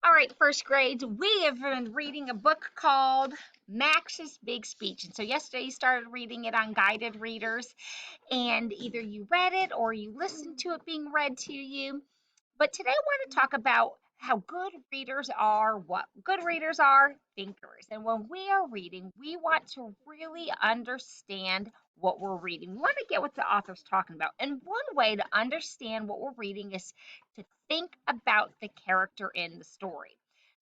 All right, first grades, we have been reading a book called Max's Big Speech. And so yesterday you started reading it on guided readers, and either you read it or you listened to it being read to you. But today I want to talk about how good readers are, what good readers are, thinkers. And when we are reading, we want to really understand what we're reading. We want to get what the author's talking about. And one way to understand what we're reading is to think about the character in the story.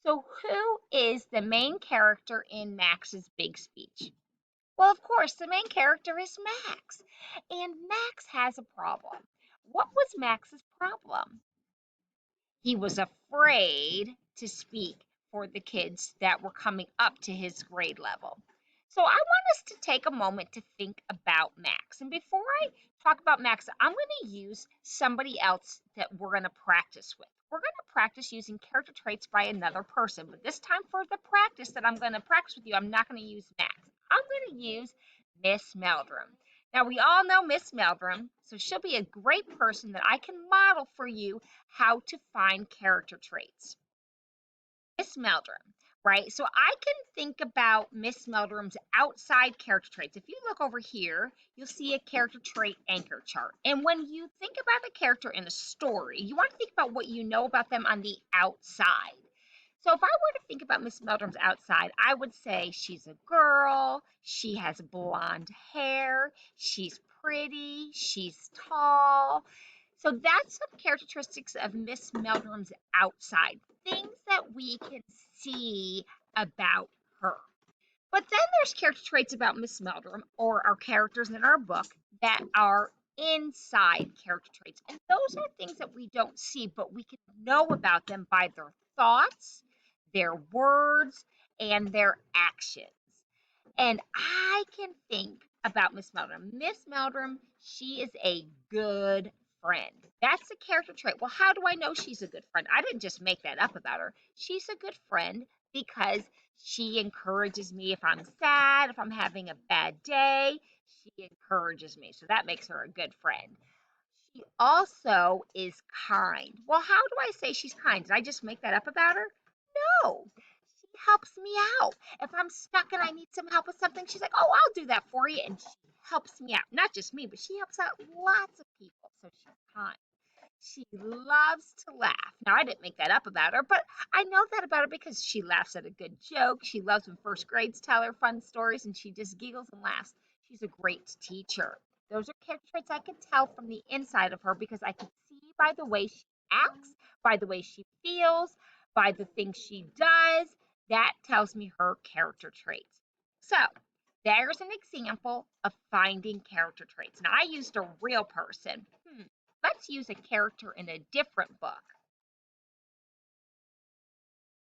So, who is the main character in Max's Big Speech? Well, of course, the main character is Max. And Max has a problem. What was Max's problem? He was afraid to speak for the kids that were coming up to his grade level. So I want us to take a moment to think about Max. And before I talk about Max, I'm going to use somebody else that we're going to practice with. We're going to practice using character traits by another person. But this time for the practice that I'm going to practice with you, I'm not going to use Max. I'm going to use Miss Meldrum. Now, we all know Miss Meldrum, so she'll be a great person that I can model for you how to find character traits. Miss Meldrum, right? So I can think about Miss Meldrum's outside character traits. If you look over here, you'll see a character trait anchor chart. And when you think about a character in a story, you want to think about what you know about them on the outside. So if I were to think about Miss Meldrum's outside, I would say she's a girl, she has blonde hair, she's pretty, she's tall. So that's some characteristics of Miss Meldrum's outside, things that we can see about her. But then there's character traits about Miss Meldrum or our characters in our book that are inside character traits. And those are things that we don't see, but we can know about them by their thoughts, their words, and their actions. And I can think about Miss Meldrum. Miss Meldrum, she is a good friend. That's a character trait. Well, how do I know she's a good friend? I didn't just make that up about her. She's a good friend because she encourages me if I'm sad, if I'm having a bad day. She encourages me. So that makes her a good friend. She also is kind. Well, how do I say she's kind? Did I just make that up about her? No, she helps me out. If I'm stuck and I need some help with something, she's like, "Oh, I'll do that for you." And she helps me out. Not just me, but she helps out lots of people. So she's kind. She loves to laugh. Now, I didn't make that up about her, but I know that about her because she laughs at a good joke. She loves when first grades tell her fun stories and she just giggles and laughs. She's a great teacher. Those are character traits I can tell from the inside of her because I can see by the way she acts, by the way she feels, by the things she does. That tells me her character traits. So, there's an example of finding character traits. Now, I used a real person. Let's use a character in a different book.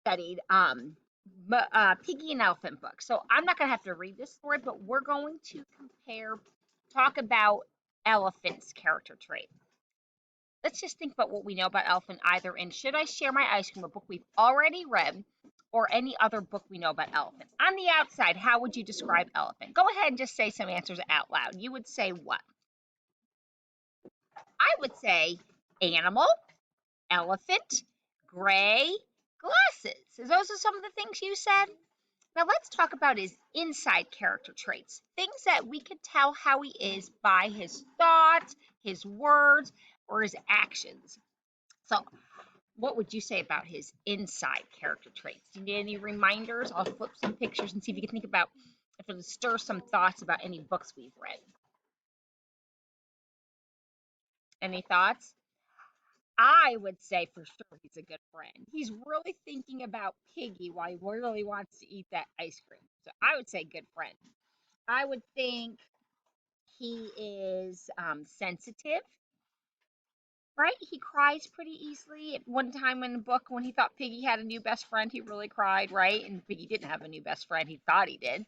Studied Piggy and Elephant book. So I'm not going to have to read this story, but we're going to talk about Elephant's character trait. Let's just think about what we know about Elephant either in Should I Share My Ice Cream, a book we've already read, or any other book we know about Elephant. On the outside, how would you describe Elephant? Go ahead and just say some answers out loud. You would say what? I would say animal, elephant, gray, glasses. So those are some of the things you said. Now let's talk about his inside character traits, things that we could tell how he is by his thoughts, his words, or his actions. So, what would you say about his inside character traits? Do you need any reminders? I'll flip some pictures and see if you can think about if it'll stir some thoughts about any books we've read. Any thoughts? I would say for sure he's a good friend. He's really thinking about Piggy while he really wants to eat that ice cream. So I would say good friend. I would think he is sensitive, right? He cries pretty easily. At one time in the book, when he thought Piggy had a new best friend, he really cried, right? And Piggy didn't have a new best friend. He thought he did.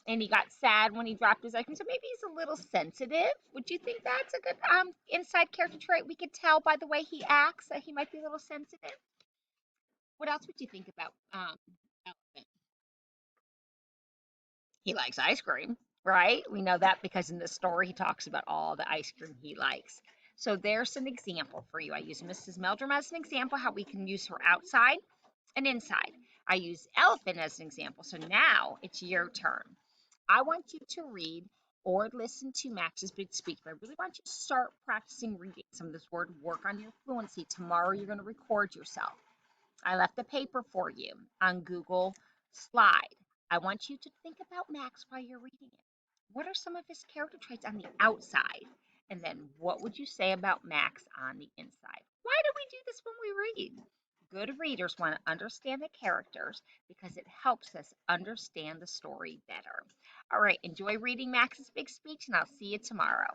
And he got sad when he dropped his ice cream. So maybe he's a little sensitive. Would you think that's a good inside character trait? We could tell by the way he acts that he might be a little sensitive. What else would you think about Elephant? He likes ice cream, right? We know that because in the story he talks about all the ice cream he likes. So there's an example for you. I use Mrs. Meldrum as an example how we can use her outside an inside. I use elephant as an example. So now it's your turn. I want you to read or listen to Max's Big Speech, but I really want you to start practicing reading some of this word, work on your fluency. Tomorrow you're going to record yourself. I left a paper for you on Google Slide. I want you to think about Max while you're reading it. What are some of his character traits on the outside? And then what would you say about Max on the inside? Why do we do this when we read? Good readers want to understand the characters because it helps us understand the story better. All right, enjoy reading Max's Big Speech, and I'll see you tomorrow.